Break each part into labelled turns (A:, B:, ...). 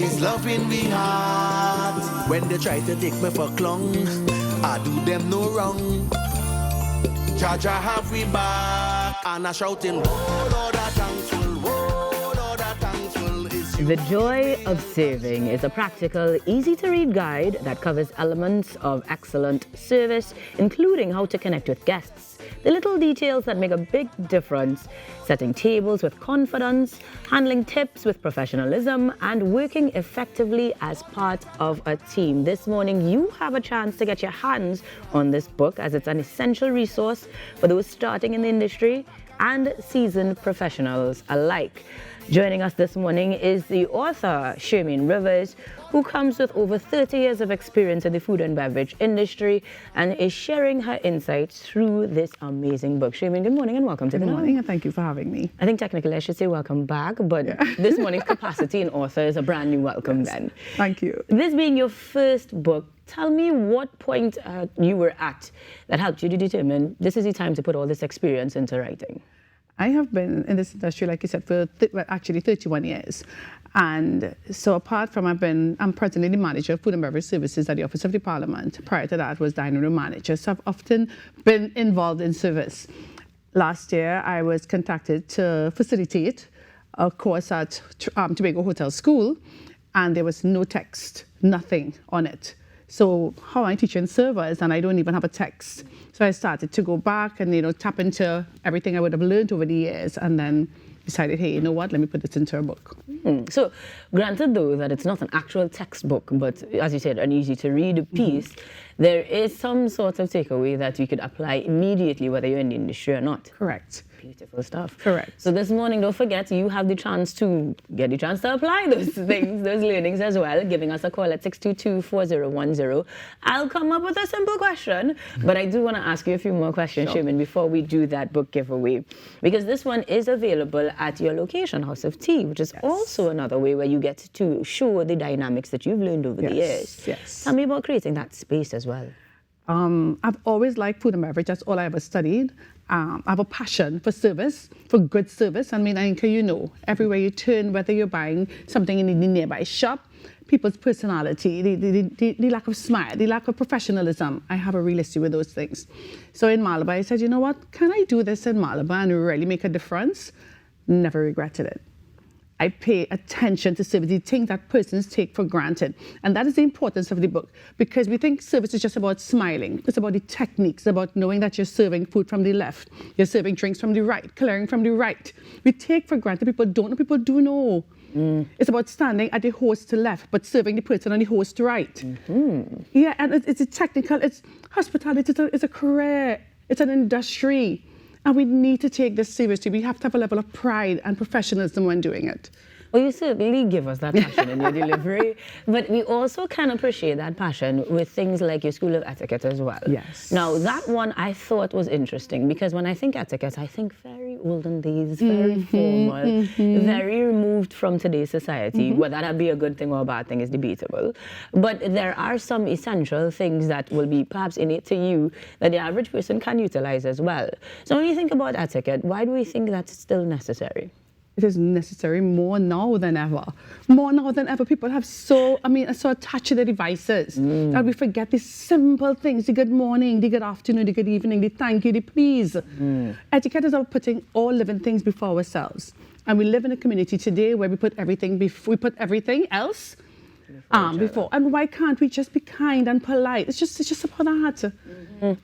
A: It's love in me heart. When they try to take me for clown, I do them no wrong. Jaja have we back, and I shouting, oh Lord, I thankful, oh Lord, I thankful is you.
B: The Joy of Serving is a practical, easy-to-read guide that covers elements of excellent service, including how to connect with guests, the little details that make a big difference, setting tables with confidence, handling tips with professionalism, and working effectively as part of a team. This morning, you have a chance to get your hands on this book, as it's an essential resource for those starting in the industry and seasoned professionals alike. Joining us this morning is the author, Shermane Rivers, who comes with over 30 years of experience in the food and beverage industry and is sharing her insights through this amazing book. Shermane, good morning and welcome to the
C: Good morning, and thank you for having me.
B: I think technically I should say welcome back, but this morning's capacity in author is a brand new welcome then.
C: Thank you.
B: This being your first book, tell me what point you were at that helped you to determine this is the time to put all this experience into writing.
C: I have been in this industry, like you said, for actually 31 years. And so apart from I'm presently the manager of food and beverage services at the Office of the Parliament. Prior to that was dining room manager. So I've often been involved in service. Last year, I was contacted to facilitate a course at Tobago Hotel School, and there was no text, nothing on it. So how am I teaching servers and I don't even have a text? So I started to go back and, tap into everything I would have learned over the years, and then decided, hey, you know what, let me put this into a book.
B: So granted though that it's not an actual textbook, but as you said, an easy to read piece, there is some sort of takeaway that you could apply immediately whether you're in the industry or not.
C: Correct.
B: Beautiful stuff.
C: Correct.
B: So this morning, don't forget, you have the chance to apply those things, those learnings as well, giving us a call at 622-4010. I'll come up with a simple question, but I do want to ask you a few more questions,
C: Sure.
B: Shermane, before we do that book giveaway. Because this one is available at your location, House of Tea, which is also another way where you get to show the dynamics that you've learned over the years.
C: Yes.
B: Tell me about creating that space as well.
C: I've always liked food and beverage. That's all I ever studied. I have a passion for service, for good service. I mean, I think everywhere you turn, whether you're buying something in the nearby shop, people's personality, the lack of smile, the lack of professionalism, I have a real issue with those things. So in Malabar, I said, you know what, can I do this in Malabar and really make a difference? Never regretted it. I pay attention to service, the things that persons take for granted. And that is the importance of the book, because we think service is just about smiling. It's about the techniques, about knowing that you're serving food from the left, you're serving drinks from the right, clearing from the right. We take for granted, people don't know, people do know. It's about standing at the host left, but serving the person on the host right. Yeah, and it's a technical, it's hospitality, it's a career, it's an industry. And we need to take this seriously. We have to have a level of pride and professionalism when doing it.
B: Well, you certainly give us that passion in your delivery, but we also can appreciate that passion with things like your School of Etiquette as well.
C: Yes.
B: Now, that one I thought was interesting because when I think etiquette, I think very olden days, very formal, very removed from today's society. Whether that be a good thing or a bad thing is debatable. But there are some essential things that will be perhaps innate to you that the average person can utilize as well. So when you think about etiquette, why do we think that's still necessary?
C: It is necessary more now than ever. More now than ever. People have so attached to their devices that we forget the simple things, the good morning, the good afternoon, the good evening, the thank you, the please. Etiquette is about putting all living things before ourselves. And we live in a community today where we put everything else before. And why can't we just be kind and polite? It's just about that.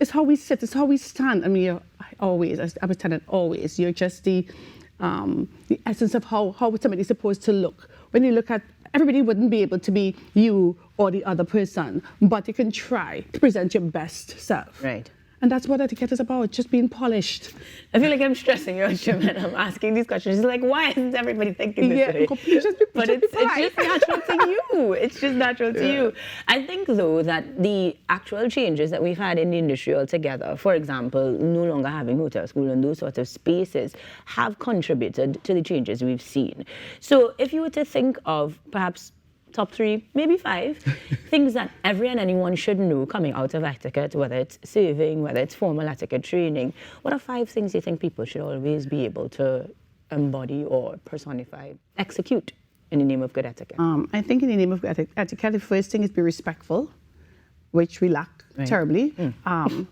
C: It's how we sit, it's how we stand. I mean, I was telling it always, you're just the essence of how somebody's supposed to look. When you look at, everybody wouldn't be able to be you or the other person, but you can try to present your best self.
B: Right.
C: And that's what etiquette is about, just being polished.
B: I feel like I'm stressing you, Shermane. I'm asking these questions. It's like, why isn't everybody thinking this way? But it's just natural to you. It's just natural to you. I think, though, that the actual changes that we've had in the industry altogether, for example, no longer having hotel school and those sorts of spaces, have contributed to the changes we've seen. So if you were to think of perhaps top 3, maybe 5 things that every and anyone should know coming out of etiquette, whether it's serving, whether it's formal etiquette training. What are 5 things you think people should always be able to embody or personify, execute? in the name of good etiquette?
C: I think in the name of good etiquette, the first thing is be respectful, which we lack terribly.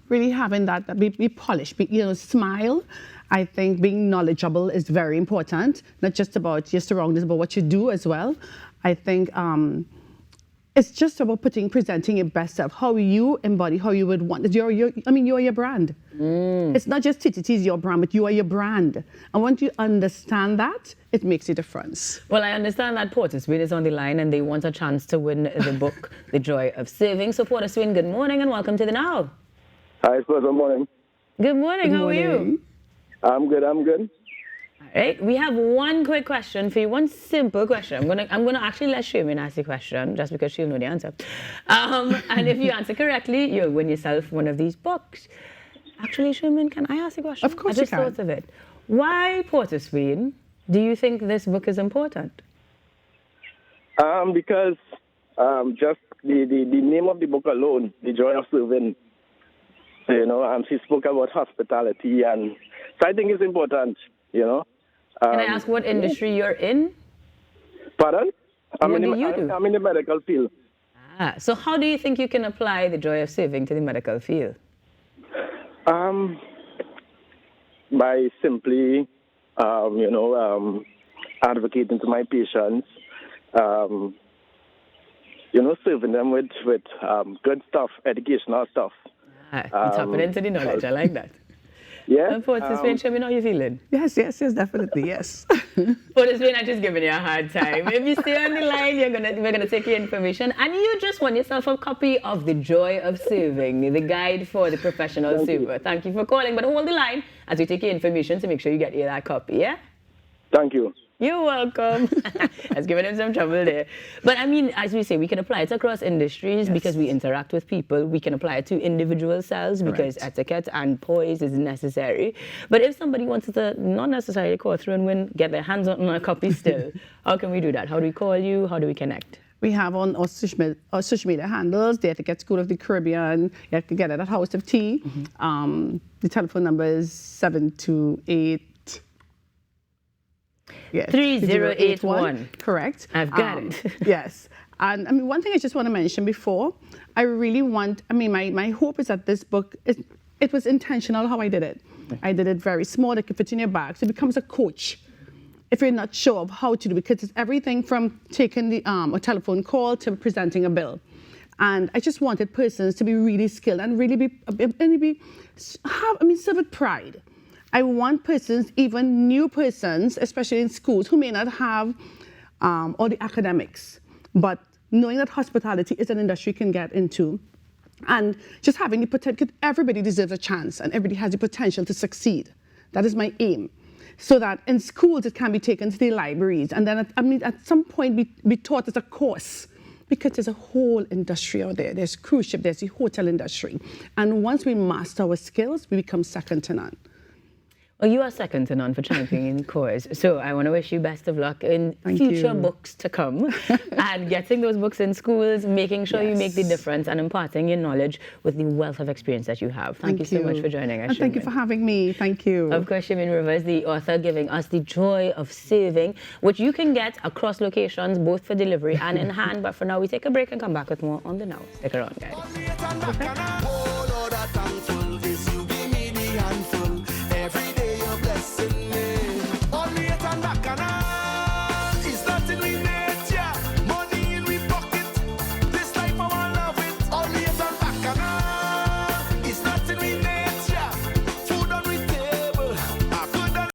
C: Really having that be polished, smile. I think being knowledgeable is very important, not just about your surroundings, but what you do as well. I think it's just about presenting your best self, how you embody, how you would want it. You're your brand. It's not just TTT's your brand, but you are your brand. And once you understand that, it makes a difference.
B: Well, I understand that Porter Swain is on the line and they want a chance to win the book, The Joy of Serving. So Porter Swain, good morning and welcome to the Now.
D: Hi, good morning.
B: Good morning, how are you?
D: I'm good.
B: All right, we have one quick question for you, one simple question. I'm gonna actually let Shermane ask the question just because she'll know the answer. And if you answer correctly, you'll win yourself one of these books. Actually, Shermane, can I ask a question?
C: Of course
B: I just
C: you can.
B: thought of it. Why, Porter Swain, do you think this book is important?
D: Because just the name of the book alone, The Joy of Serving, she spoke about hospitality, and so I think it's important,
B: Can I ask what industry you're in?
D: Pardon?
B: What do you do?
D: I'm in the medical field.
B: So how do you think you can apply the joy of serving to the medical field?
D: By simply, advocating to my patients, serving them with good stuff, educational stuff.
B: Tapping into the knowledge, I like that.
D: Yeah.
B: Porter Swain, Shermane, how are you feeling?
C: Yes, definitely, yes.
B: Porter Swain, I'm just giving you a hard time. If you stay on the line, we're gonna take your information, and you just won yourself a copy of The Joy of Serving, the guide for the professional server. Thank you for calling, but hold the line as we take your information to make sure you get you that copy, yeah?
D: Thank you.
B: You're welcome. I was giving him some trouble there. But I mean, as we say, we can apply it across industries because we interact with people. We can apply it to individual selves because etiquette and poise is necessary. But if somebody wants to not necessarily call through and get their hands on a copy still, how can we do that? How do we call you? How do we connect?
C: We have on our social media handles, the Etiquette School of the Caribbean. You can get it at House of Tea. The telephone number is 728. Yes,
B: 3081.
C: Correct.
B: I've got it.
C: Yes. And I mean, one thing I just want to mention before, I really want, my hope is that this book, it was intentional how I did it. I did it very small, it could fit in your bag. So it becomes a coach if you're not sure of how to do it, because it's everything from taking a telephone call to presenting a bill. And I just wanted persons to be really skilled and really serve with pride. I want persons, even new persons, especially in schools, who may not have all the academics, but knowing that hospitality is an industry you can get into, and just having the potential, everybody deserves a chance, and everybody has the potential to succeed. That is my aim. So that in schools, it can be taken to the libraries, and then at some point be taught as a course, because there's a whole industry out there. There's cruise ship, there's the hotel industry. And once we master our skills, we become second to none.
B: Well, you are second to none for championing the cause. So I want to wish you best of luck in future books to come and getting those books in schools, making sure you make the difference and imparting your knowledge with the wealth of experience that you have. Thank you so much for joining us,
C: and thank you for having me. Thank you.
B: Of course, Shermane Rivers, the author, giving us The Joy of Serving, which you can get across locations, both for delivery and in hand. But for now, we take a break and come back with more on The Now. Stick around, guys.